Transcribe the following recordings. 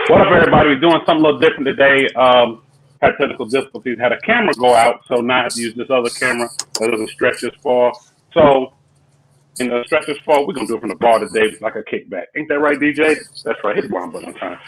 What up, everybody? We're doing something a little different today. Had technical difficulties. Had a camera go out, so now I have to use this other camera that doesn't stretch this far. So, in the stretch this far, we're gonna do it from the bar today, like a kickback. Ain't that right, DJ? That's right. Hit the wrong button on time.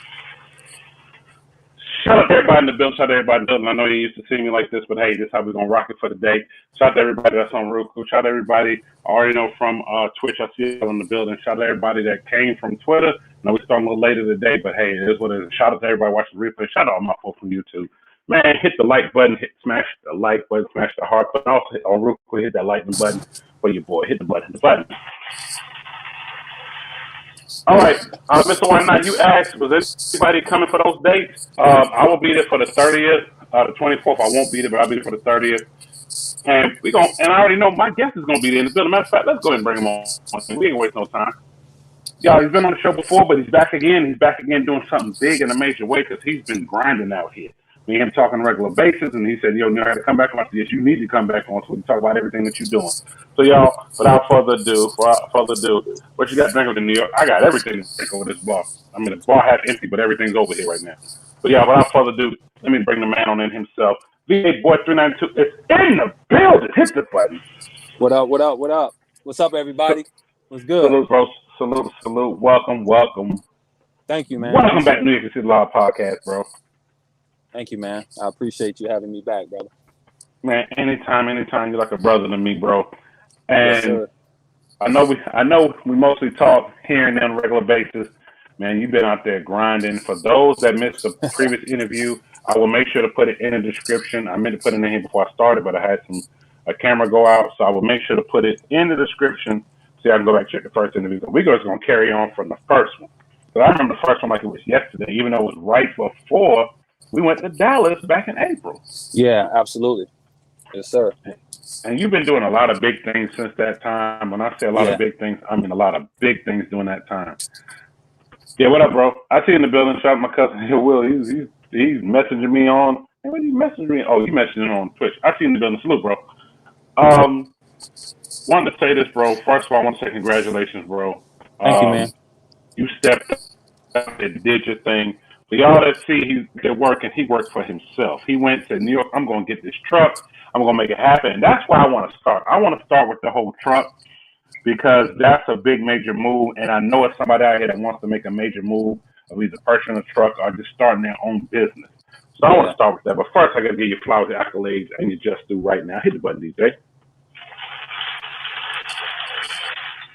Shout out to everybody in the building. Shout out to everybody in the building. I know you used to see me like this, but hey, this is how we're gonna rock it for the day. Shout out to everybody that's on Roku. Shout out to everybody I already know from Twitch. I see you in the building. Shout out to everybody that came from Twitter. I know we starting a little later today, but hey, it is what it is. Shout out to everybody watching the replay. Shout out to all my folks from YouTube. Man, hit the like button, smash the like button, smash the heart button. Also hit on Roku, hit that like button for your boy. Hit the button, the button. All right, Mr. 199, you asked, was anybody coming for those dates? I will be there for the 30th, the 24th. I won't be there, but I'll be there for the 30th. And and I already know my guest is gonna be there in the building. Matter of fact, let's go ahead and bring him on. We ain't waste no time. Y'all, he's been on the show before, but he's back again. He's back again doing something big in a major way because he's been grinding out here. Me and him talking on a regular basis, and he said, "Yo, Neil, I had to come back on." I said, "Yes, you need to come back on so we can talk about everything that you're doing." So, y'all, without further ado, what you got drinking in New York? I got everything to drink over this bar. I mean, the bar half empty, but everything's over here right now. But yeah, without further ado, let me bring the man on in himself. VABOY392 is in the building. Hit the button. What up? What up? What up? What's up, everybody? What's good? Salute, bro. Salute. Welcome. Thank you, man. Welcome back to New York City Live Podcast, bro. Thank you, man. I appreciate you having me back, brother. Man, anytime, you're like a brother to me, bro. And yes, I know we mostly talk here and there on a regular basis. Man, you've been out there grinding. For those that missed the previous interview, I will make sure to put it in the description. I meant to put it in here before I started, but I had a camera go out, so I will make sure to put it in the description so I can go back and check the first interview. We're just going to carry on from the first one. But I remember the first one like it was yesterday, even though it was right before we went to Dallas back in April. Yeah, absolutely. Yes, sir. And you've been doing a lot of big things since that time. When I say a lot of big things, I mean a lot of big things during that time. Yeah, what up, bro? I see you in the building. Shout out my cousin here, Will. He's messaging me on. Hey, what are you messaging me? Oh, you messaging on Twitch. I see you in the building. Salute, bro. Wanted to say this, bro. First of all, I want to say congratulations, bro. Thank you, man. You stepped up and did your thing. For y'all that see they're working, he worked for himself. He went to New York. I'm going to get this truck. I'm going to make it happen. And that's why I want to start. I want to start with the whole truck because that's a big, major move. And I know it's somebody out here that wants to make a major move of either purchasing a truck or just starting their own business. So I want to start with that. But first, I got to give you flowers, accolades, and you just do right now. Hit the button, DJ.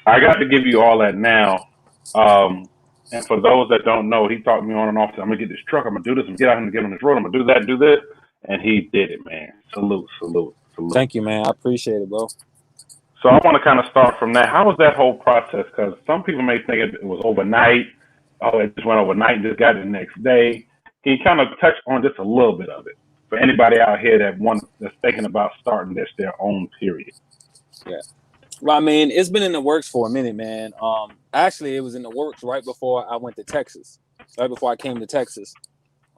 I got to give you all that now. And for those that don't know, he talked me on and off. I'm going to get this truck. I'm going to do this. I'm going to get out and get on this road. I'm going to do that, do this. And he did it, man. Salute. Thank you, man. I appreciate it, bro. So I want to kind of start from that. How was that whole process? Because some people may think it was overnight. Oh, it just went overnight and just got it the next day. Can you kind of touch on just a little bit of it for anybody out here that's thinking about starting their own period? Yeah. Well, I mean, it's been in the works for a minute, man. Actually, it was in the works right before I went to Texas, right before I came to Texas.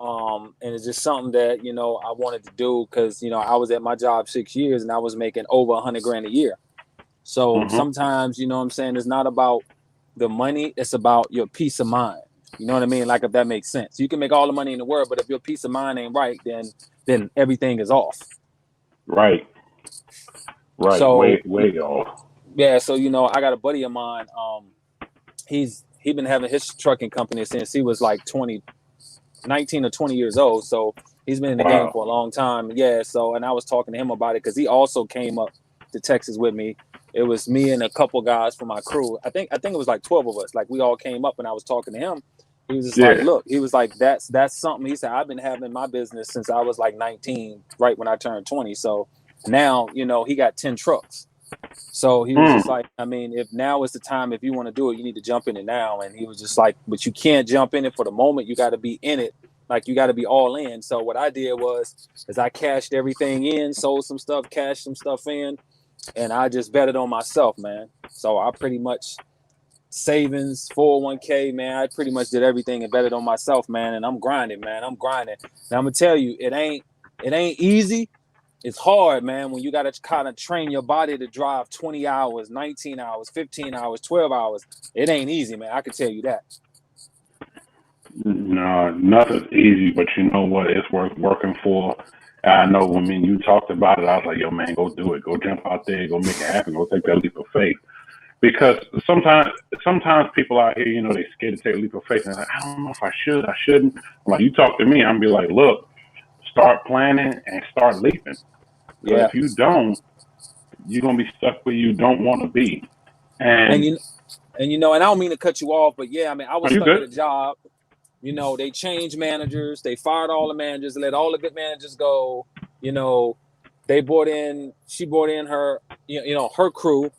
And it's just something that, I wanted to do because, I was at my job 6 years and I was making over $100,000 a year. So sometimes, you know what I'm saying, it's not about the money, it's about your peace of mind. You know what I mean? Like, if that makes sense. You can make all the money in the world, but if your peace of mind ain't right, then everything is off. Right. So, way off. Yeah, so I got a buddy of mine. He's been having his trucking company since he was like 19 or 20 years old. So he's been in the game for a long time. Yeah. So, and I was talking to him about it because he also came up to Texas with me. It was me and a couple guys from my crew. I think it was like 12 of us. Like we all came up and I was talking to him. He was just like, look, he was like, that's something. He said, I've been having my business since I was like 19, right when I turned 20. So now, he got 10 trucks. So he was just like, I mean, if now is the time, if you want to do it, you need to jump in it now. And he was just like, but you can't jump in it for the moment. You got to be in it. Like you got to be all in. So what I did is I cashed everything in, sold some stuff, cashed some stuff in, and I just betted on myself, man. So I pretty much savings, 401k, man. I pretty much did everything and betted on myself, man. And I'm grinding, man. I'm grinding. Now I'm gonna tell you, it ain't easy. It's hard, man, when you got to kind of train your body to drive 20 hours, 19 hours, 15 hours, 12 hours. It ain't easy, man. I can tell you that. No, nothing's easy, but you know what? It's worth working for. I know when me and you talked about it, I was like, yo, man, go do it. Go jump out there. Go make it happen. Go take that leap of faith. Because sometimes people out here, they scared to take a leap of faith. And they're like, I don't know if I should. I shouldn't. Like, you talk to me, I'm be like, look, start planning and start leaping. Yeah. If you don't, you're going to be stuck where you don't want to be. And I don't mean to cut you off, but yeah, I mean, I was stuck at a job. They changed managers. They fired all the managers, let all the good managers go. She brought in her, her crew,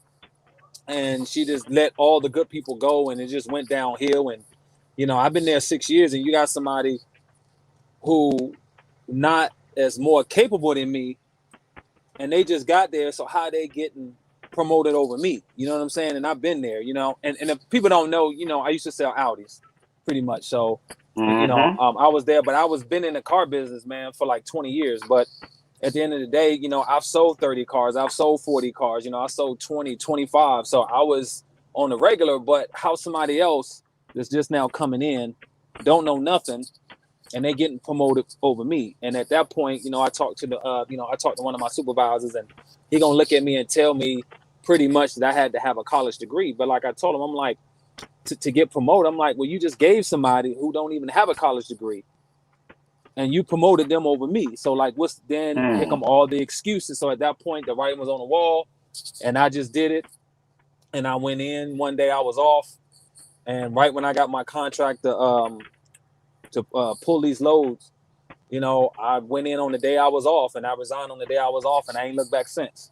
and she just let all the good people go, and it just went downhill. And, I've been there 6 years, and you got somebody who not as more capable than me, and they just got there. So how they getting promoted over me? You know what I'm saying? And I've been there, and if people don't know, I used to sell Audis pretty much. So, I was there, but I was been in the car business, man, for like 20 years. But at the end of the day, I've sold 30 cars. I've sold 40 cars. I sold 20, 25. So I was on the regular, but how somebody else that's just now coming in, don't know nothing, and they getting promoted over me. And at that point, I talked to one of my supervisors, and he gonna look at me and tell me pretty much that I had to have a college degree. But like I told him, I'm like, to get promoted, I'm like, well, you just gave somebody who don't even have a college degree, and you promoted them over me. So like, here come all the excuses. So at that point, the writing was on the wall, and I just did it. And I went in one day, I was off, and right when I got my contract to pull these loads, I went in on the day I was off, and I resigned on the day I was off, and I ain't looked back since.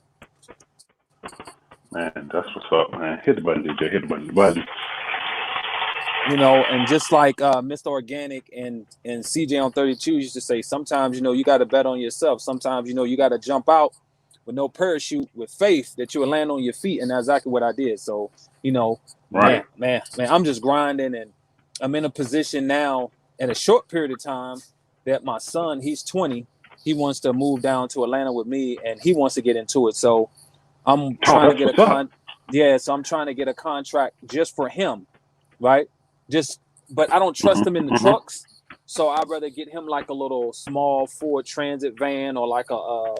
Man, that's what's up, man. Hit the button, DJ. Hit the button. And just like Mr. Organic and CJ on 32 used to say, sometimes, you got to bet on yourself. Sometimes, you got to jump out with no parachute, with faith that you will land on your feet. And that's exactly what I did. So, right. man, I'm just grinding, and I'm in a position now in a short period of time that my son, he's 20, he wants to move down to Atlanta with me, and he wants to get into it. So I'm trying to get I'm trying to get a contract just for him, right? But I don't trust him in the trucks, so I'd rather get him like a little small Ford Transit van, or like a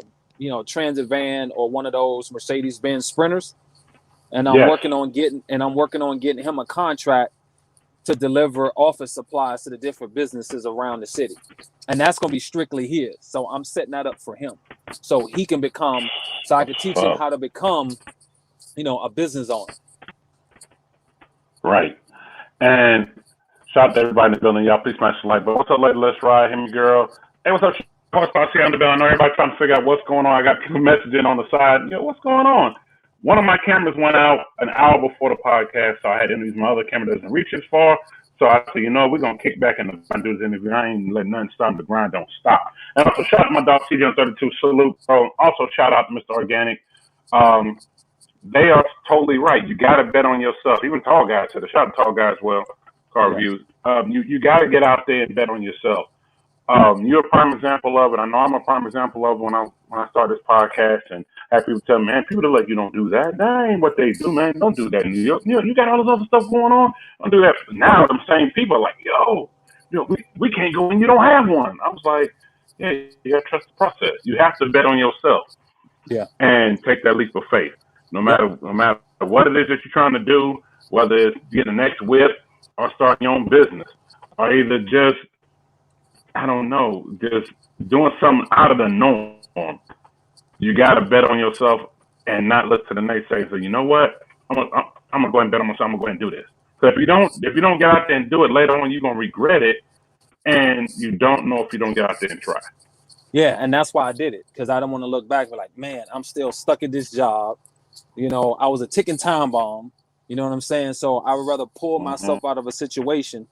transit van, or one of those Mercedes-Benz Sprinters. And I'm working on getting him a contract to deliver office supplies to the different businesses around the city, and that's going to be strictly his. So I'm setting that up for him, so he can so I can teach him how to become, a business owner. Right. And shout out to everybody in the building. Y'all please smash the like button. What's up, lady? Let's ride. Him, girl. Hey, what's up? I see on the bell. I know everybody trying to figure out what's going on. I got people messaging on the side. What's going on? One of my cameras went out an hour before the podcast, so I had to use my other camera that doesn't reach as far. So I said, we're going to kick back and do this interview. I ain't letting nothing stop. The grind don't stop. And also shout out to my dog, CJ on 32. Salute. Also shout out to Mr. Organic. They are totally right. You got to bet on yourself. Even tall guys said it. Shout out to tall guys as well. Car reviews. You got to get out there and bet on yourself. You're a prime example of it. I know I'm a prime example of it when I started this podcast, and have people tell me, man, people are like, you don't do that. That ain't what they do, man. Don't do that in New York. You got all this other stuff going on. Don't do that. But now the same people are like, we can't go in. You don't have one. I was like, yeah, you got to trust the process. You have to bet on yourself. Yeah. And take that leap of faith. No matter what it is that you're trying to do, whether it's get the next whip or start your own business, or either just, I don't know, just doing something out of the norm. You got to bet on yourself and not listen to the naysayers. So you know what? I'm gonna go ahead and bet on myself. I'm gonna go ahead and do this. So if you don't get out there and do it later on, you're gonna regret it, and you don't know if you don't get out there and try. Yeah, and that's why I did it, because I don't want to look back and be like, man, I'm still stuck in this job. I was a ticking time bomb. You know what I'm saying? So I would rather pull myself out of a situation.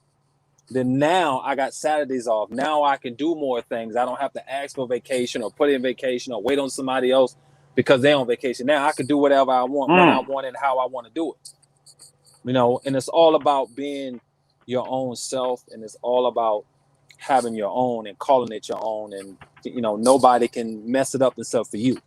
Then now I got Saturdays off. Now I can do more things. I don't have to ask for vacation or put in vacation or wait on somebody else because they're on vacation. Now I can do whatever I want, when I want, and how I want to do it. And it's all about being your own self, and it's all about having your own and calling it your own. And, nobody can mess it up except for you.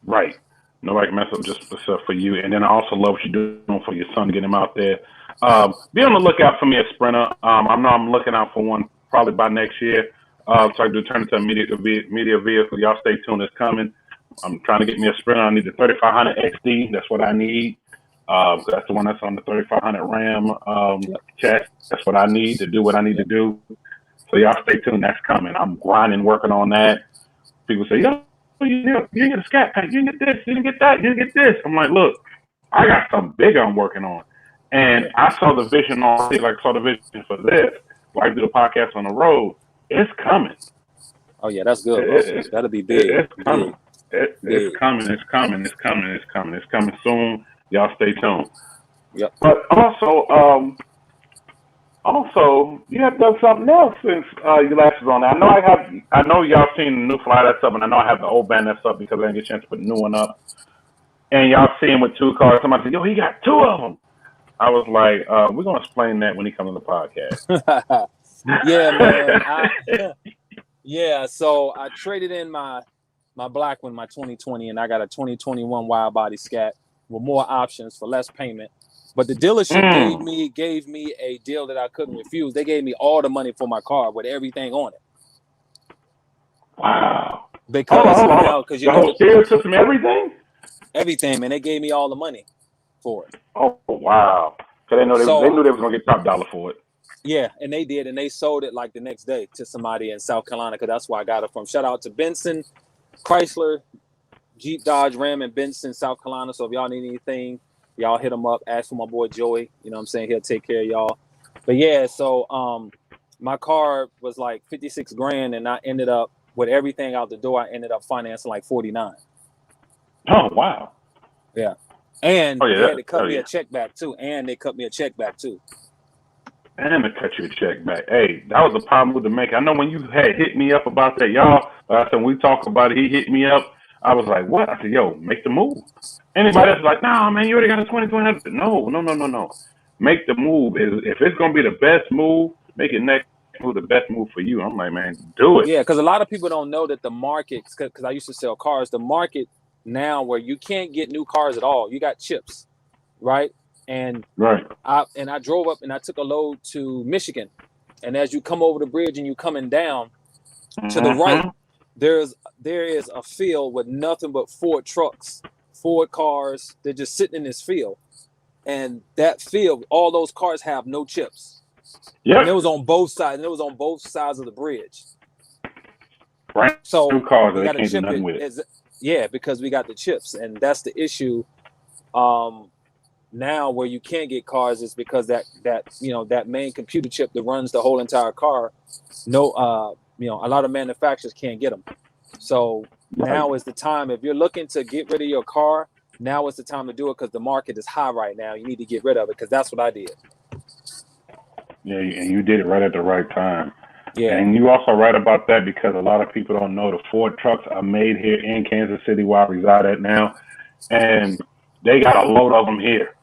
Right. Nobody can mess up just except for you. And then I also love what you're doing for your son, get him out there. Be on the lookout for me a Sprinter. I know I'm looking out for one probably by next year. So I do turn into a media vehicle. Y'all stay tuned. It's coming. I'm trying to get me a Sprinter. I need the 3500 XD. That's what I need. That's the one that's on the 3500 RAM chassis. That's what I need to do what I need to do. So y'all stay tuned. That's coming. I'm grinding, working on that. People say, yo, you didn't get a scat pack. You didn't get this. You didn't get that. You didn't get this. I'm like, look, I got something bigger I'm working on. And I saw the vision already, like I saw the vision for this. Like do the podcast on the road. It's coming. Oh yeah, that's good. That'll be big. It's coming. It's coming. It's coming. It's coming. It's coming. It's coming soon. Y'all stay tuned. Yep. But also, you have done something else since you last was on there. I know y'all seen the new fly that's up, and I know I have the old band that's up because I didn't get a chance to put the new one up. And y'all see him with 2 cars. Somebody said, yo, he got 2 of them. I was like, we're going to explain that when he comes on the podcast. Yeah, man. So I traded in my black one, my 2020, and I got a 2021 wide body scat with more options for less payment. But the dealership gave me a deal that I couldn't refuse. They gave me all the money for my car with everything on it. Wow. Because the whole stereo system, everything, man. They gave me all the money for it. Oh wow! So they knew they was gonna get top dollar for it. Yeah, and they did, and they sold it like the next day to somebody in South Carolina because that's where I got it from. Shout out to Benson, Chrysler, Jeep, Dodge, Ram, and Benson, South Carolina. So if y'all need anything, y'all hit them up. Ask for my boy Joey. You know what I'm saying? He'll take care of y'all. But yeah, so my car was like 56 grand, and I ended up with everything out the door. I ended up financing like 49. Oh wow! Yeah. And they had to cut me a check back too. And they cut me a check back too. And they cut you a check back. Hey, that was a problem with the make. I know when you had hit me up about that, y'all. I said when we talked about it, he hit me up. I was like, what? I said, yo, make the move. Anybody that's like, nah, man, you already got a 2020. No. Make the move. If it's gonna be the best move, make it next move the best move for you. I'm like, man, do it. Yeah, because a lot of people don't know that the market, because I used to sell cars, the market now where you can't get new cars at all. You got chips, right? And I drove up and I took a load to Michigan. And as you come over the bridge and you coming down to the right, there is a field with nothing but Ford trucks, Ford cars. They're just sitting in this field. And that field, all those cars have no chips. Yeah. And it was on both sides. And it was on both sides of the bridge. Right. So new cars we they got can't to chip do nothing it. with. Yeah, because we got the chips, and that's the issue. Now where you can't get cars is because that main computer chip that runs the whole entire car. A lot of manufacturers can't get them. So now is the time. If you're looking to get rid of your car, now is the time to do it because the market is high right now. You need to get rid of it because that's what I did. Yeah, and you did it right at the right time. Yeah. And you also right about that because a lot of people don't know the Ford trucks are made here in Kansas City where I reside at now. And they got a load of them here.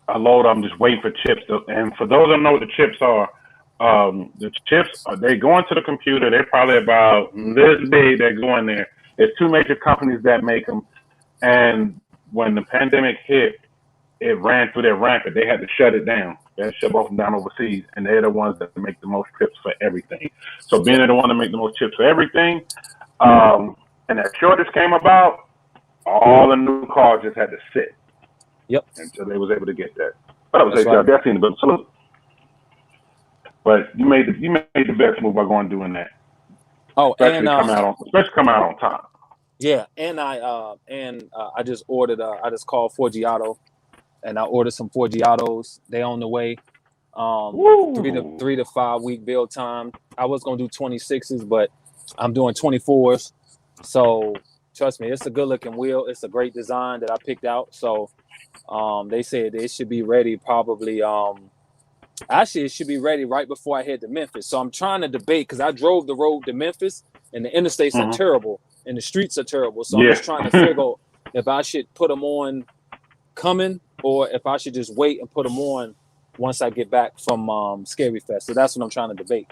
A load of them just waiting for chips. And for those that know what the chips are, they go into the computer. They're probably about this big. They go in there. There's 2 major companies that make them. And when the pandemic hit, it ran through their rampant. They had to shut it down. They had to shut both of them down overseas. And they're the ones that make the most chips for everything. So being the one that make the most chips for everything, and that shortage came about, all the new cars just had to sit. Yep. Until they was able to get that. But I was definitely in the salute. But you made the best move by going and doing that. Oh, especially coming out on time. Yeah, and I just ordered. I just called 4G Auto, and I ordered some 4G Autos. They on the way. 3 to 5 week build time. I was gonna do 26s, but I'm doing 24s. So trust me, it's a good looking wheel. It's a great design that I picked out. So they said it should be ready probably. Actually, it should be ready right before I head to Memphis. So I'm trying to debate because I drove the road to Memphis and the interstates are terrible and the streets are terrible. So I'm just trying to figure if I should put them on coming or if I should just wait and put them on once I get back from Scary Fest. So that's what I'm trying to debate.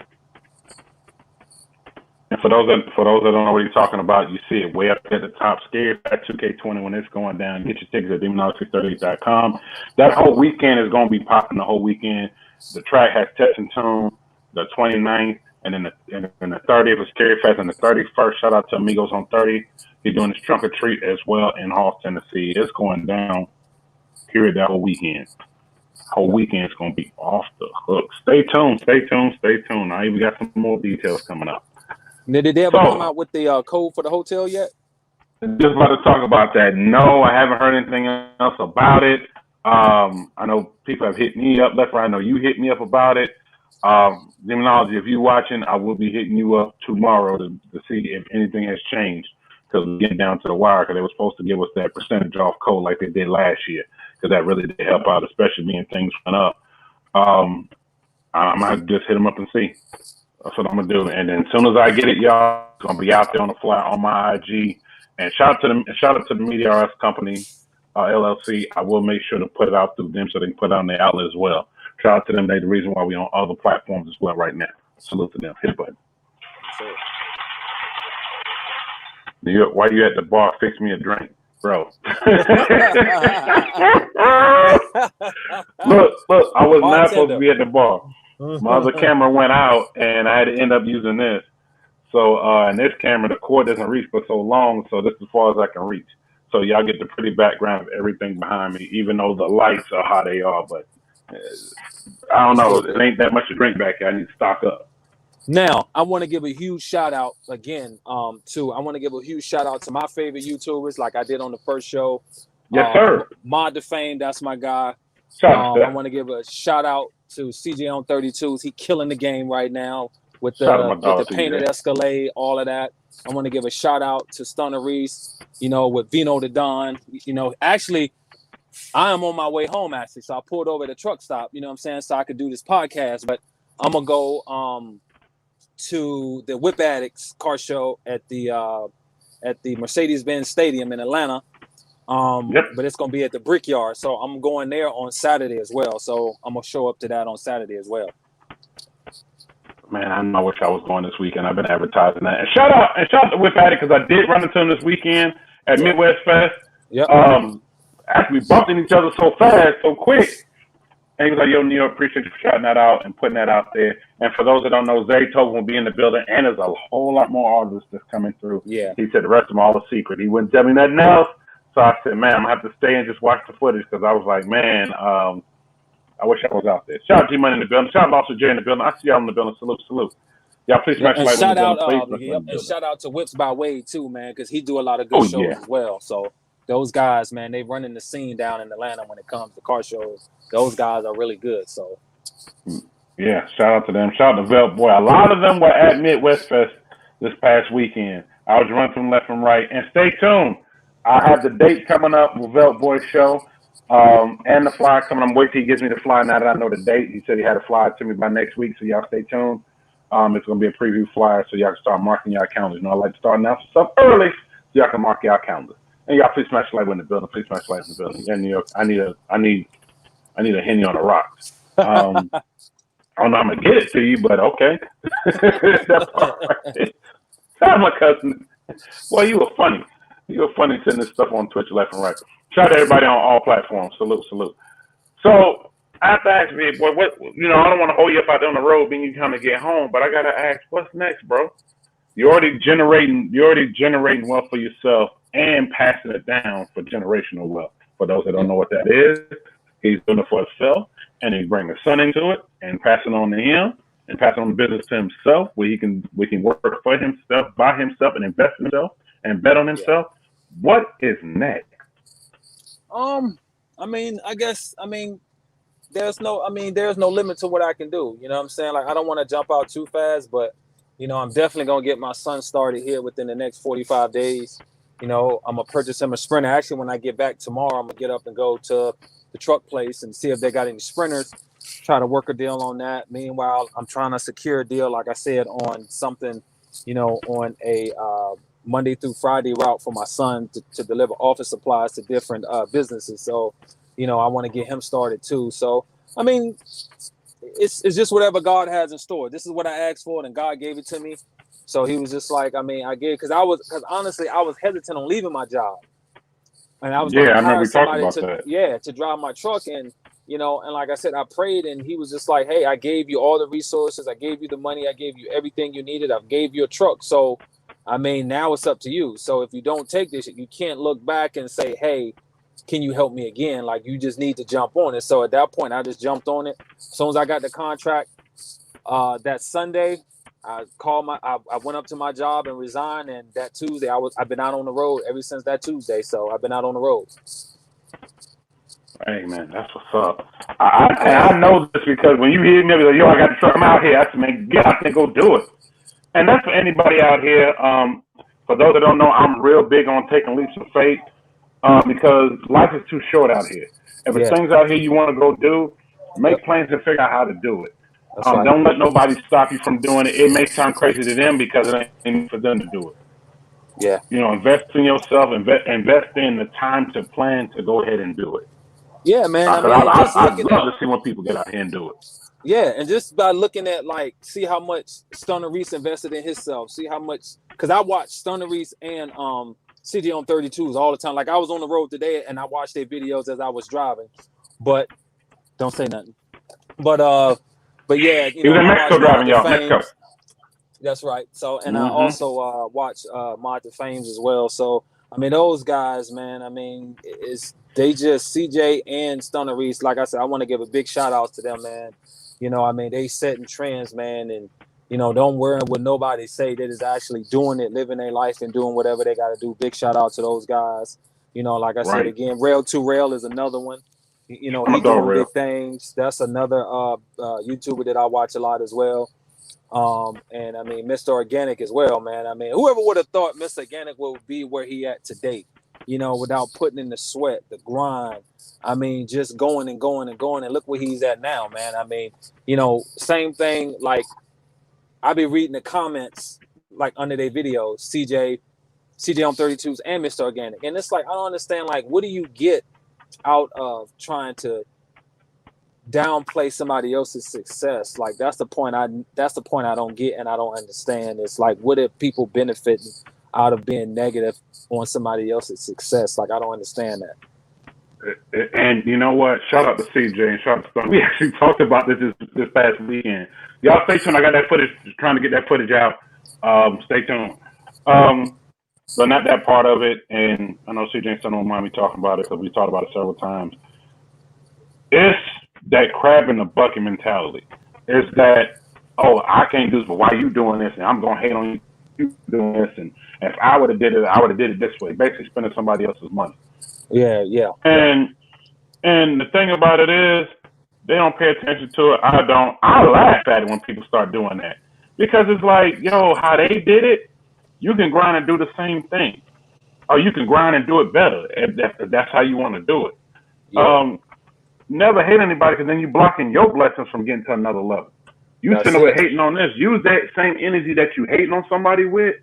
And for those that don't know what he's talking about, you see it way up at the top. Scared at 2K20 when it's going down. Get your tickets at demonology638.com. That whole weekend is going to be popping the whole weekend. The track has Test and Tune the 29th, and then the 30th is Scary Fest, and the 31st, shout out to Amigos on 30. He's doing his trunk or treat as well in Hall, Tennessee. It's going down, period, that whole weekend. Whole weekend is going to be off the hook. Stay tuned. I even got some more details coming up. Did they ever come out with the code for the hotel yet? Just about to talk about that. No, I haven't heard anything else about it. I know people have hit me up left, right. I know you hit me up about it. Demonology, if you're watching, I will be hitting you up tomorrow to see if anything has changed, because we're getting down to the wire, because they were supposed to give us that percentage off code like they did last year, because that really did help out, especially when things went up. I'm going to just hit them up and see. That's what I'm going to do. And then as soon as I get it, y'all, it's going to be out there on the fly on my IG. And shout out to the Media RS Company, LLC. I will make sure to put it out through them so they can put it on their outlet as well. Shout out to them. They're the reason why we're on other platforms as well right now. Salute to them. Hit a button. New York, why you at the bar? Fix me a drink, bro. Look, I was not supposed to be at the bar. My other camera went out, and I had to end up using this. So, and this camera, the cord doesn't reach for so long, so this is as far as I can reach. So y'all get the pretty background of everything behind me, even though the lights are how they are. But I don't know. It ain't that much to drink back here. I need to stock up. Now, I want to give a huge shout out again I want to give a huge shout out to my favorite YouTubers, like I did on the first show. Yes, sir. Mod the Fame, that's my guy. I want to give a shout out to CJ on 32s. He killing the game right now with the painted Escalade, all of that. I want to give a shout out to Stunner Reese, with Vino the Don. Actually, I am on my way home, actually. So I pulled over at a truck stop, so I could do this podcast. But I'm going to go to the Whip Addicts car show at the Mercedes-Benz Stadium in Atlanta. But it's going to be at the Brickyard. So I'm going there on Saturday as well. So I'm going to show up to that on Saturday as well. Man, I know I wish I was going this weekend. I've been advertising that. And shout out to Whip Addict, because I did run into him this weekend at Midwest Fest. Yep. Actually, we bumped into each other so fast, so quick. And he was like, yo, New York, appreciate you for shouting that out and putting that out there. And for those that don't know, Zaytoven will be in the building, and there's a whole lot more artists that's coming through. Yeah. He said the rest of them all a secret. He wouldn't tell me nothing else. So I said, man, I'm going to have to stay and just watch the footage, because I was like, man, I wish I was out there. Shout out G-Money in the building. Shout out also Jay in the building. I see y'all in the building. Salute. Y'all please smash like shout out, and shout out to Whips by Wade too, man, because he do a lot of good shows as well. So those guys, man, they running the scene down in Atlanta when it comes to car shows. Those guys are really good. So yeah, shout out to them. Shout out to Velp Boy. A lot of them were at Midwest Fest this past weekend. I was running from left and right. And stay tuned. I have the date coming up with Velp Boy show. And the flyer coming. I'm waiting till he gives me the flyer now that I know the date. He said he had a flyer to me by next week, so y'all stay tuned. It's going to be a preview flyer, so y'all can start marking your calendars. I like to start announcing stuff early, so y'all can mark your calendars. And y'all please smash the like in the building. Please smash the like in the building. Yeah, New York, I need a Henny on the rocks. I don't know I'm going to get it to you, but okay. That part right there. Shout out my cousin. Boy, you were funny. You were funny sending this stuff on Twitch left and right. Shout out to everybody on all platforms. Salute. So I have to ask me, boy, what I don't want to hold you up out there on the road being you kind of get home, but I gotta ask, what's next, bro? You're already generating wealth for yourself and passing it down for generational wealth. For those that don't know what that is, he's doing it for himself, and he's bringing his son into it and passing on to him and passing on the business to himself, where we can work for himself, by himself, and invest in himself and bet on himself. What is next? There's no limit to what I can do. You know what I'm saying? Like, I don't want to jump out too fast, but, I'm definitely going to get my son started here within the next 45 days. I'm going to purchase him a Sprinter. Actually, when I get back tomorrow, I'm going to get up and go to the truck place and see if they got any Sprinters, try to work a deal on that. Meanwhile, I'm trying to secure a deal, like I said, on something, on a Monday through Friday route for my son to deliver office supplies to different businesses. So, I want to get him started too. So, it's just whatever God has in store. This is what I asked for, and God gave it to me. So he was just like, I mean, because honestly, I was hesitant on leaving my job, and I was going Yeah, to I remember hire we talked somebody about that. to drive my truck. And, and like I said, I prayed, and he was just like, hey, I gave you all the resources. I gave you the money. I gave you everything you needed. I gave you a truck. So, I mean, now it's up to you. So if you don't take this, you can't look back and say, hey, can you help me again? Like, you just need to jump on it. So at that point, I just jumped on it. As soon as I got the contract, that Sunday, I went up to my job and resigned. And that Tuesday, I've been out on the road ever since that Tuesday. So I've been out on the road. Hey man, that's what's up. I know this because when you hear me, like, yo, I got the truck, I'm out here. I said, man, get out there, go do it. And that's for anybody out here. For those that don't know, I'm real big on taking leaps of faith because life is too short out here. If there's things out here you want to go do, make plans and figure out how to do it. Right. Don't let nobody stop you from doing it. It may sound crazy to them because it ain't for them to do it. Yeah. Invest in yourself, invest in the time to plan to go ahead and do it. Yeah, man. I love to see when people get out here and do it. Yeah, and just by looking at, like, see how much Stunner Reese invested in himself. See how much, because I watch Stunner Reese and CJ on 32s all the time. Like, I was on the road today and I watched their videos as I was driving. But don't say nothing. But yeah, he was in Mexico driving, y'all. Mexico. That's right. So, and I also watch Mod the Fames as well. So, I mean, those guys, man, I mean, they just, CJ and Stunner Reese, like I said, I want to give a big shout out to them, man. I mean, they setting trends, man, and, don't worry what nobody say. They is actually doing it, living their life and doing whatever they got to do. Big shout out to those guys. Like I said, again, Rail to Rail is another one. He doing big things. That's another YouTuber that I watch a lot as well. And I mean, Mr. Organic as well, man. I mean, whoever would have thought Mr. Organic would be where he at today, without putting in the sweat, the grind. I mean, just going and going and going, and look where he's at now, man. I mean, same thing. Like, I be reading the comments, like, under their videos, CJ on 32s and Mr. Organic, and it's like, I don't understand. Like, what do you get out of trying to downplay somebody else's success? Like, that's the point I don't get and I don't understand. It's like, what if people benefiting out of being negative on somebody else's success? Like, I don't understand that. And you know what? Shout out to CJ and shout out to Stone. We actually talked about this past weekend. Y'all stay tuned. I got that footage, trying to get that footage out. Stay tuned. But not that part of it. And I know CJ and Stone don't mind me talking about it because we talked about it several times. It's that crab in the bucket mentality. It's that, oh, I can't do this, but why you doing this? And I'm going to hate on you doing this. And if I would have did it, I would have did it this way. Basically spending somebody else's money. Yeah. And the thing about it is, they don't pay attention to it. I don't. I laugh at it when people start doing that. Because it's like, yo, how they did it, you can grind and do the same thing. Or you can grind and do it better if that's how you want to do it. Yeah. Never hate anybody, because then you're blocking your blessings from getting to another level. You sitting over hating on this. Use that same energy that you hating on somebody with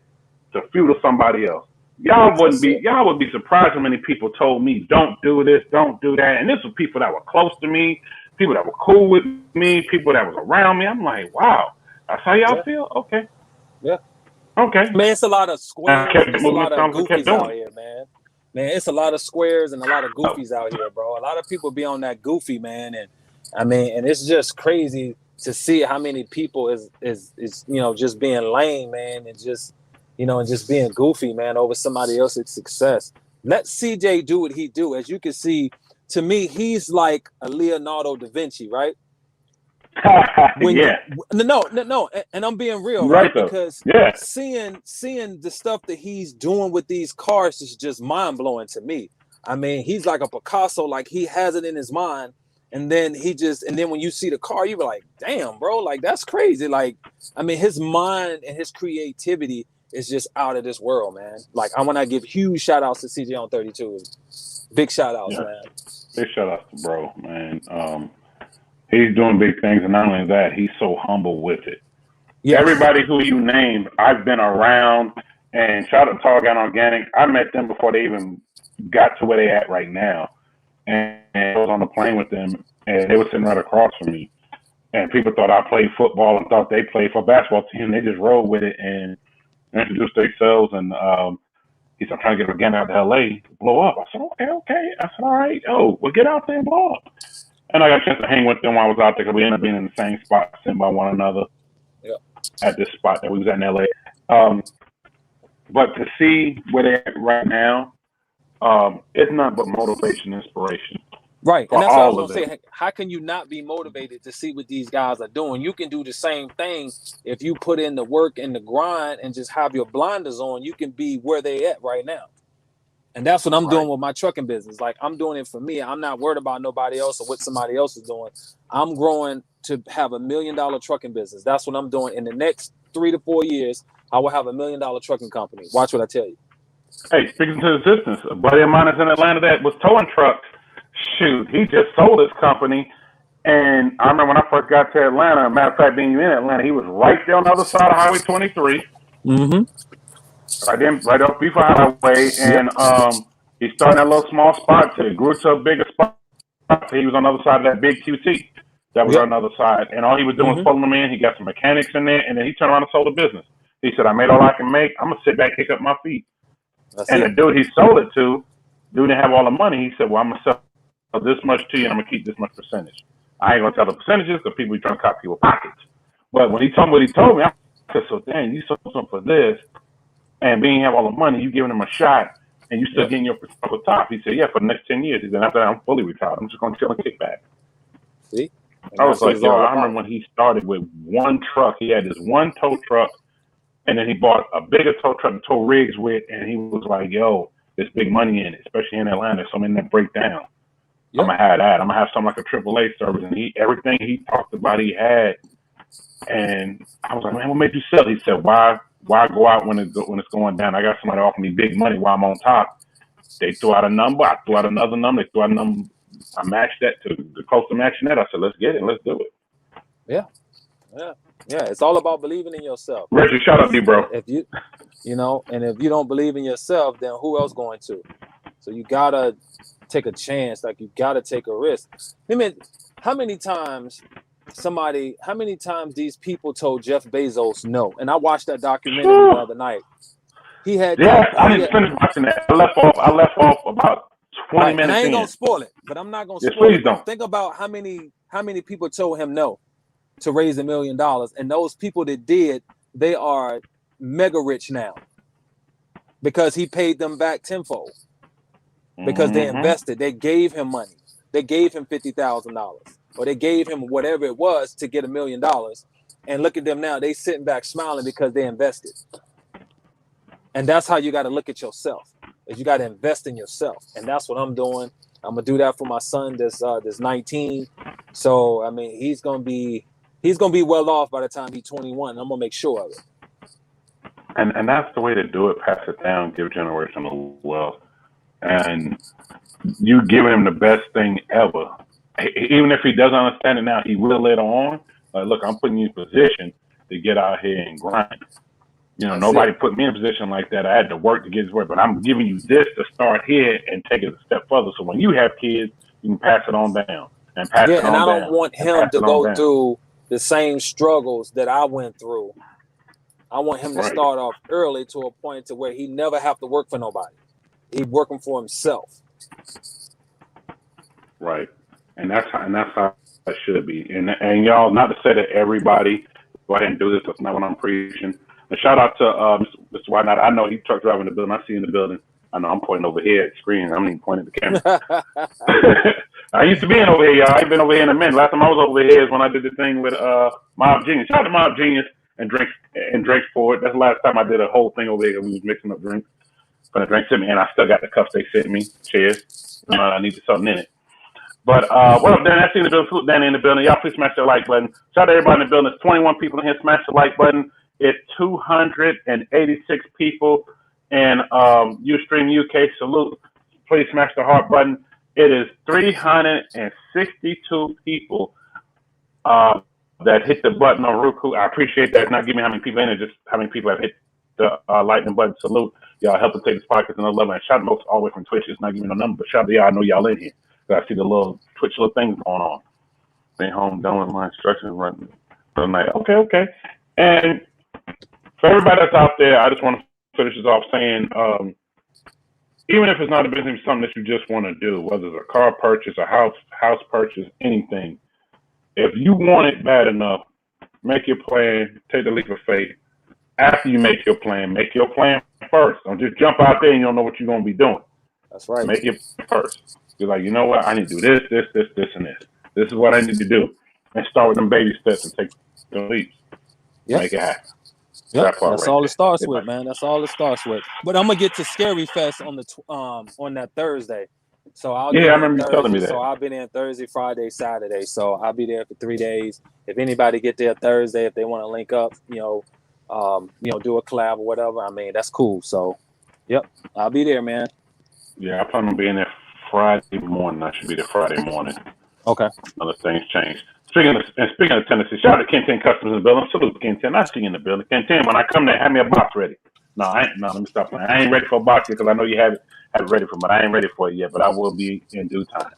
to fuel somebody else. Y'all would be surprised how many people told me, don't do this, don't do that. And this was people that were close to me, people that were cool with me, people that was around me. I'm like, wow, that's how y'all feel? Okay. Yeah. Okay. Man, it's a lot of squares. It's a lot of goofies out here, man. Man, it's a lot of squares and a lot of goofies out here, bro. A lot of people be on that goofy, man. And I mean, and it's just crazy to see how many people is just being lame, man, and just being goofy, man, over somebody else's success. Let CJ do what he do. As you can see, to me, he's like a Leonardo da Vinci, right? No, and I'm being real, right? Because seeing the stuff that he's doing with these cars is just mind blowing to me. I mean, he's like a Picasso, like he has it in his mind, and then when you see the car, you be like, damn, bro, like that's crazy. Like, I mean, his mind and his creativity is just out of this world, man. Like, I want to give huge shout outs to CJ on 32. Big shout outs, man. Big shout outs to bro, man. He's doing big things, and not only that, he's so humble with it. Yeah. Everybody who you named, I've been around, and shout out to Tall Guy Organic. I met them before they even got to where they at right now, and I was on the plane with them, and they were sitting right across from me. And people thought I played football and thought they played for a basketball team. They just rolled with it, and introduced themselves, and he said, I'm trying to get again out to LA to blow up. I said, okay. I said, all right, well, get out there and blow up. And I got a chance to hang with them while I was out there because we ended up being in the same spot, sitting by one another at this spot that we was at in LA. But to see where they're at right now, it's not but motivation, inspiration. Right. And that's what I was going to say. How can you not be motivated to see what these guys are doing? You can do the same thing if you put in the work and the grind and just have your blinders on. You can be where they at right now. And that's what I'm doing with my trucking business. Like, I'm doing it for me. I'm not worried about nobody else or what somebody else is doing. I'm growing to have $1 million trucking business. That's what I'm doing. In the next 3 to 4 years, I will have $1 million trucking company. Watch what I tell you. Hey, speaking to existence, a buddy of mine is in Atlanta that was towing trucks. Shoot, he just sold his company. And I remember when I first got to Atlanta, matter of fact, being in Atlanta, he was right there on the other side of Highway 23. Right off Beef Highway. And he started in a little small spot till he grew to a bigger spot. He was on the other side of that big QT that was on the other side. And all he was doing was pulling them in. He got some mechanics in there, and then he turned around and sold the business. He said, I made all I can make. I'm going to sit back, kick up my feet. The dude he sold it to, dude didn't have all the money. He said, well, I'm going to sell this much to you, and I'm going to keep this much percentage. I ain't going to tell the percentages because people be trying to copy people's pockets. But when he told me what he told me, I said, so dang, you sold something for this, and being have all the money, you giving him a shot, and you still getting your top. He said, yeah, for the next 10 years. He said, after that, I'm fully retired. I'm just going to chill and kick back. See? I was like, yo, I remember when he started with one truck. He had this one tow truck, and then he bought a bigger tow truck to tow rigs with, and he was like, yo, there's big money in it, especially in Atlanta. So I'm in that breakdown. I'm going to have that. I'm going to have something like a AAA service. And everything he talked about, he had. And I was like, man, what made you sell? He said, why go out when it's going down? I got somebody offering me big money while I'm on top. They threw out a number. I threw out another number. They threw out a number. I matched that to the close to matching that. I said, let's get it. Let's do it. Yeah. It's all about believing in yourself. Richard, shout out to you, bro. If you and if you don't believe in yourself, then who else going to? So you gotta take a chance. Like, you gotta take a risk. I mean, how many times these people told Jeff Bezos no? And I watched that documentary the other night. He had I didn't finish watching that. I left off about 20 minutes. And I ain't gonna spoil it, but I'm not gonna spoil it. Don't. Think about how many people told him no to raise $1 million, and those people that did, they are mega rich now because he paid them back tenfold. Because they invested, they gave him money, they gave him $50,000, or they gave him whatever it was to get $1 million. And look at them now; they sitting back smiling because they invested. And that's how you got to look at yourself. Is you got to invest in yourself, and that's what I'm doing. I'm gonna do that for my son that's 19. So I mean, he's gonna be well off by the time he's 21. I'm gonna make sure of it. And that's the way to do it. Pass it down, give generational wealth. And you giving him the best thing ever. Even if he doesn't understand it now, he will later on. Like, look, I'm putting you in position to get out here and grind. Nobody put me in a position like that. I had to work to get his work, but I'm giving you this to start here and take it a step further. So when you have kids, you can pass it on down and pass it on down. And I don't want him to go through the same struggles that I went through. I want him to start off early to a point to where he never have to work for nobody. He's working for himself. Right. And that's how it should be. And y'all, not to say that everybody go ahead and do this. That's not what I'm preaching. And shout out to Mr. White. I know he truck driving in the building. I see you in the building. I know I'm pointing over here at the screen. I'm even pointing at the camera. I used to be in over here, y'all. I ain't been over here in a minute. Last time I was over here is when I did the thing with Mob Genius. Shout out to Mob Genius and Drinks Forward. That's the last time I did a whole thing over here. We was mixing up drinks. But the drink sent me, and I still got the cups they sent me. Cheers. I needed something in it. But what up, Dan? I seen the building. Salute Danny in the building. Y'all please smash that like button. Shout out to everybody in the building. There's 21 people in here. Smash the like button. It's 286 people in Ustream UK. Salute. Please smash the heart button. It is 362 people that hit the button on Roku. I appreciate that. It's not giving me how many people in it, just how many people have hit the lightning button. Salute. Y'all help us take this podcast another level. And shout out all the way from Twitch. It's not giving me no number, but shout out to y'all. I know y'all in here. I see the little Twitch little things going on. Stay home, done with my instructions, running the night. Okay. And For everybody that's out there, I just want to finish this off saying, even if it's not a business, something that you just want to do, whether it's a car purchase, a house purchase, anything. If you want it bad enough, make your plan, take the leap of faith. After you make your plan first. Don't just jump out there and you don't know what you're going to be doing. That's right. Make it first. You're like, you know what? I need to do this, and this. This is what I need to do. And start with them baby steps and take the leaps. Yep. Make it happen. Yep. That's all it starts with, man. That's all it starts with. But I'm gonna get to Scary Fest on the on that Thursday. So I remember you telling me that. So I'll be there Thursday, Friday, Saturday. So I'll be there for 3 days. If anybody get there Thursday, if they want to link up, do a collab or whatever, I mean, that's cool. So, yep, I'll be there, man. Yeah, I plan on being there Friday morning. I should be there Friday morning. Okay. Unless things change. Speaking of Tennessee, shout out to Ken 10 customers in the building. Salute to Ken 10. I see you in the building. Ken 10, when I come there, have me a box ready. No, let me stop playing. I ain't ready for a box because I know you have it ready for me, but I ain't ready for it yet. But I will be in due time.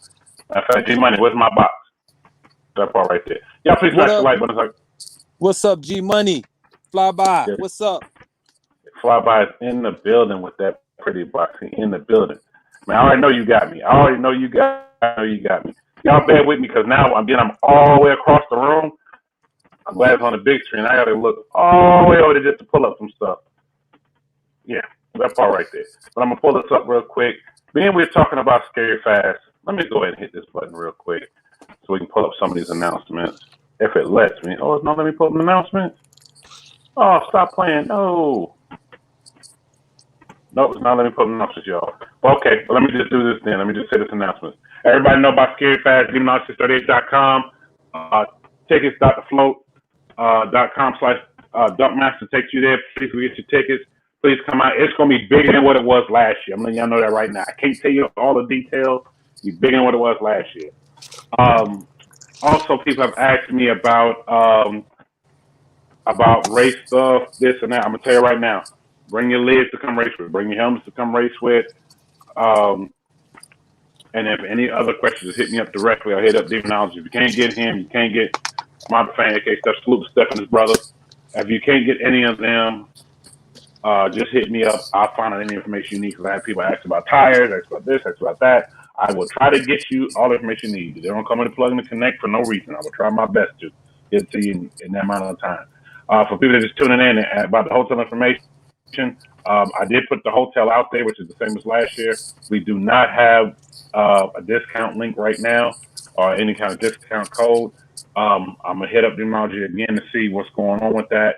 In fact, G Money, where's my box? That part right there. Y'all please smash the like button. What's up, G Money? Fly by. Yeah. What's up? Fly by is in the building with that pretty box. In the building. Man, I already know you got me. Y'all bear with me because now I'm all the way across the room. I'm glad it's on the big screen. I got to look all the way over there just to pull up some stuff. Yeah, that part right there. But I'm going to pull this up real quick. Being we're talking about Scary Fast, let me go ahead and hit this button real quick so we can pull up some of these announcements. If it lets me. Oh, it's not letting me pull up an announcement? Oh, stop playing. No. Nope, it's not letting me put announcements, y'all. Well, okay, let me just do this then. Let me just say this announcement. Everybody know about Scary Fast, DemonOx638.com. Tickets.thefloat.com/Dumpmaster takes you there. Please get your tickets. Please come out. It's going to be bigger than what it was last year. I'm letting y'all know that right now. I can't tell you all the details. It'll be bigger than what it was last year. Also, people have asked me about race stuff, this and that. I'm going to tell you right now. Bring your lids to come race with. Bring your helmets to come race with. And if any other questions, hit me up directly. I'll hit up Demonology. If you can't get him, you can't get my fan, aka Salute to Steph and his brother. If you can't get any of them, just hit me up. I'll find out any information you need because I have people ask about tires, ask about this, ask about that. I will try to get you all the information you need. They don't come in to plug in and connect for no reason. I will try my best to get it to you in that amount of time. For people that are just tuning in about the hotel information, I did put the hotel out there, which is the same as last year. We do not have a discount link right now or any kind of discount code. I'm going to hit up Demonology again to see what's going on with that.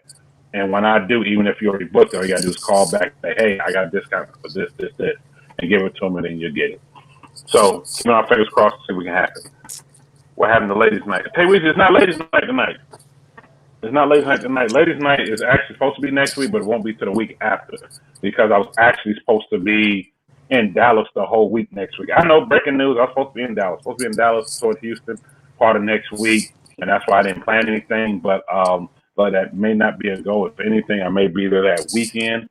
And when I do, even if you already booked it, all you got to do is call back and say, hey, I got a discount for this, and give it to them, and then you'll get it. So, keep our fingers crossed to see what can happen. What happened to Ladies' Night? Hey, it's not Ladies' Night tonight. It's not Ladies' Night tonight. Ladies' Night is actually supposed to be next week, but it won't be to the week after because I was actually supposed to be in Dallas the whole week next week. I know, breaking news, I was supposed to be in Dallas. Supposed to be in Dallas towards Houston part of next week, and that's why I didn't plan anything, but that may not be a go. If anything, I may be there that weekend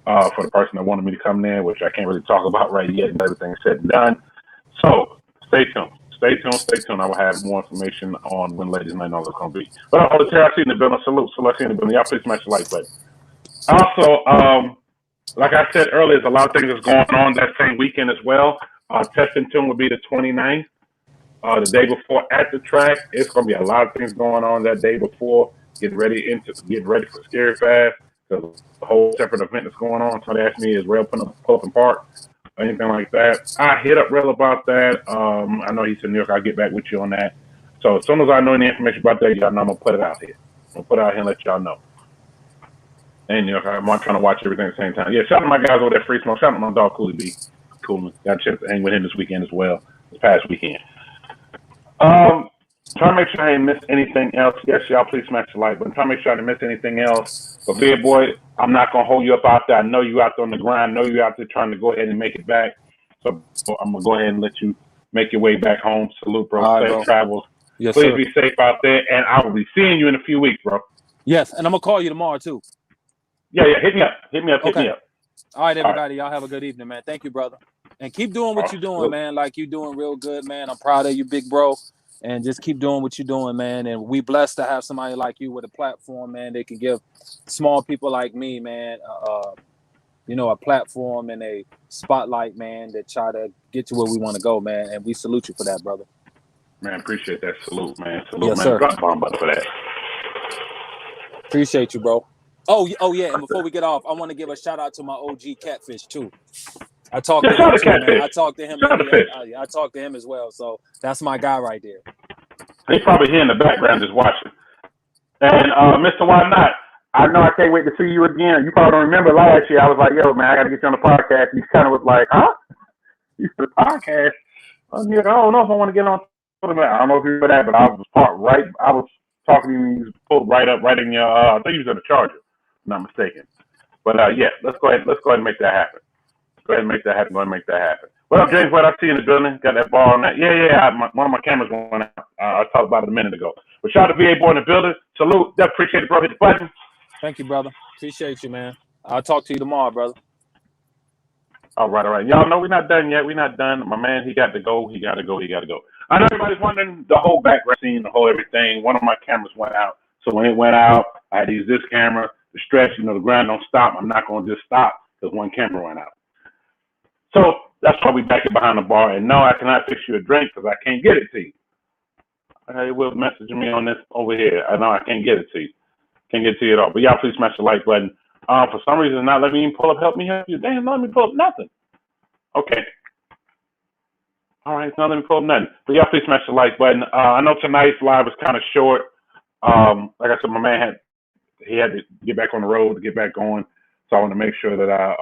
for the person that wanted me to come there, which I can't really talk about right yet and everything's said and done. So stay tuned. Stay tuned. I will have more information on when Ladies' Night knows it's going to be. But all the Terry, I see in the building. Salute in the building. Y'all please smash the like button. Also, like I said earlier, there's a lot of things that's going on that same weekend as well. Test and Tune will be the 29th. The day before at the track. It's going to be a lot of things going on that day before. Get ready for Scary Fast. There's a whole separate event that's going on. Somebody asked me, is Rail pull up and park? Anything like that. I hit up Rail about that. I know he's in New York. I'll get back with you on that. So as soon as I know any information about that, y'all know I'm going to put it out here. I'm going to put it out here and let y'all know. And New York, I'm trying to watch everything at the same time. Yeah, shout out to my guys over there, Free Smoke. Shout out to my dog, Cooley B. Cool. Got a chance to hang with him this weekend as well, this past weekend. Trying to make sure I didn't miss anything else. Yes, y'all, please smash the like button. Trying to make sure I didn't miss anything else. But Big Boy, I'm not going to hold you up out there. I know you out there on the grind. I know you out there trying to go ahead and make it back. So I'm going to go ahead and let you make your way back home. Salute, bro. All right, Safe bro. travels. Yes, please sir. be safe out there. And I will be seeing you in a few weeks, bro. Yes, and I'm going to call you tomorrow, too. Yeah. Hit me up. Hit me up. All right, everybody. Y'all have a good evening, man. Thank you, brother. And keep doing what you're doing, man. Like, you're doing real good, man. I'm proud of you, big bro. and just keep doing what you're doing, man. And we blessed to have somebody like you with a platform, man. They can give small people like me, man, you know, a platform and a spotlight, man, that try to get to where we want to go, man. And we salute you for that, brother. Man, appreciate that. Salute, man. Salute, Yes, man. sir. Drop bomb for that. Appreciate you, bro. Oh, yeah. And before we get off, I want to give a shout out to my OG Catfish too. I talked to him too, man. I talked to him. I talked to him as well. So that's my guy right there. He's probably here in the background just watching. And Mr. Why Not? I know I can't wait to see you again. You probably don't remember last year. I was like, yo, man, I got to get you on the podcast. He kind of was like, huh? You for the podcast? I don't know if I want to get on. I don't know if you remember that, but I was talking to you. You was pulled right up, right in your. I think you was in the Charger, if I'm not mistaken. But yeah, let's go ahead and make that happen. Go ahead and make that happen. Well, James, what I see in the building, got that ball on that. Yeah. One of my cameras went out. I talked about it a minute ago. But shout out to VA Boy in the building. Salute. Appreciate it, bro. Hit the button. Thank you, brother. Appreciate you, man. I'll talk to you tomorrow, brother. All right. Y'all know we're not done yet. We're not done. My man, he got to go. He got to go. I know everybody's wondering the whole background scene, the whole everything. One of my cameras went out. So when it went out, I had to use this camera to stretch. You know, the ground don't stop. I'm not going to just stop because one camera went out. So that's why we back it behind the bar. And no, I cannot fix you a drink because I can't get it to you. They will message me on this over here. I know I can't get it to you. Can't get it to you at all. But y'all please smash the like button. For some reason, not letting me even pull up Help Me Help You. Damn, not let me pull up nothing. Okay. All right, not let me pull up nothing. But y'all please smash the like button. I know tonight's live was kind of short. Like I said, my man had to get back on the road to get back going. So I want to make sure that I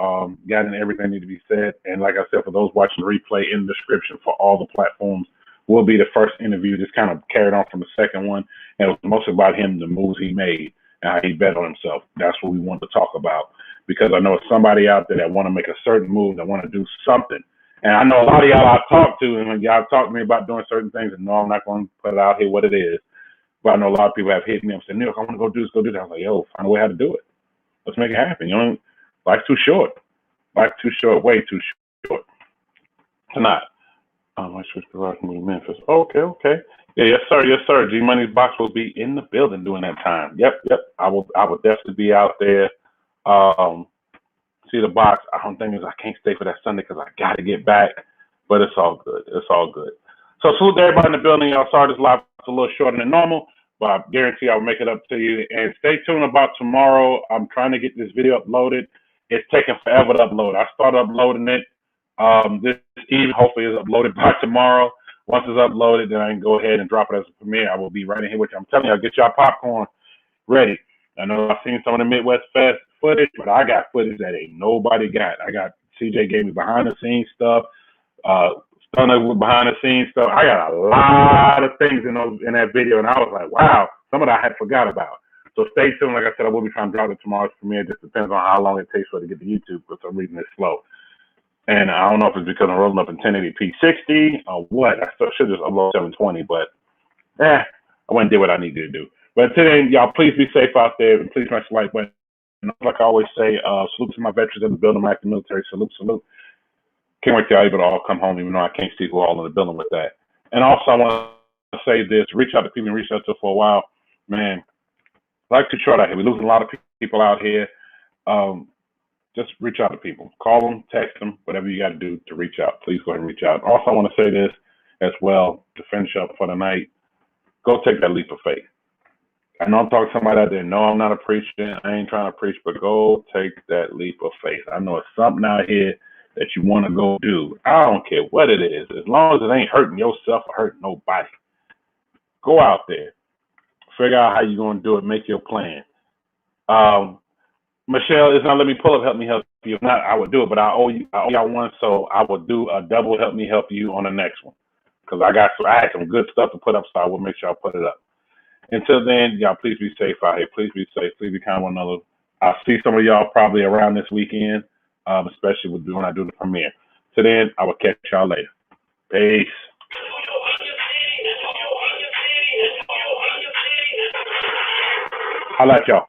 got in everything that needed to be said. And like I said, for those watching the replay, in the description for all the platforms will be the first interview. Just kind of carried on from the second one. And it was mostly about him, the moves he made, and how he bet on himself. That's what we want to talk about. Because I know it's somebody out there that want to make a certain move, that want to do something. And I know a lot of y'all I've talked to, and when y'all talk to me about doing certain things, and no, I'm not going to put it out here what it is. But I know a lot of people have hit me and said, New York, I want to go do this, go do that. I was like, yo, find a way how to do it. Let's make it happen. You know, life's too short. Life's too short, way too short. Tonight. I switched to Rock Movie Memphis. Okay. Yeah, yes, sir. G Money's box will be in the building during that time. Yep. I will definitely be out there. See the box. I don't think I can't stay for that Sunday because I got to get back. But it's all good. So salute to everybody in the building. Y'all, sorry this live is a little shorter than normal, but I guarantee I'll make it up to you. And stay tuned about tomorrow. I'm trying to get this video uploaded. It's taking forever to upload. I started uploading it this evening. Hopefully it's uploaded by tomorrow. Once it's uploaded, then I can go ahead and drop it as a premiere. I will be right in here with you. I'm telling you, I'll get y'all popcorn ready. I know I've seen some of the Midwest Fest footage, but I got footage that ain't nobody got. I got CJ gave me behind the scenes stuff, Stunner with behind the scenes stuff. I got a lot of things in that video, and I was like, wow, some of that I had forgot about. So stay tuned. Like I said, I will be trying to drop it tomorrow's premiere. It just depends on how long it takes for it to get to YouTube. For some reason, it's slow. And I don't know if it's because I'm rolling up in 1080p 60 or what. I should just upload 720, but I went and did what I needed to do. But today, y'all, please be safe out there, and please smash the like button. And like I always say, salute to my veterans in the building, my active military. Salute. Can't wait till y'all able to all come home, even though I can't see who all in the building with that. And also, I want to say this: reach out to people and reach out to for a while, man. Life's too short out here. We're losing a lot of people out here. Just reach out to people. Call them, text them, whatever you got to do to reach out. Please go ahead and reach out. Also, I want to say this as well to finish up for the night. Go take that leap of faith. I know I'm talking to somebody out there. No, I'm not a preacher. I ain't trying to preach, but go take that leap of faith. I know it's something out here that you want to go do. I don't care what it is. As long as it ain't hurting yourself or hurting nobody. Go out there. Figure out how you're going to do it. Make your plan. Michelle is not letting me pull up Help Me Help You. If not, I would do it, but I owe y'all one, so I will do a double Help Me Help You on the next one. Because I had some good stuff to put up, so I will make sure I put it up. Until then, y'all, please be safe out here. Please be safe. Please be kind to one another. I'll see some of y'all probably around this weekend, especially when I do the premiere. Till then, I will catch y'all later. Peace. Holla at y'all.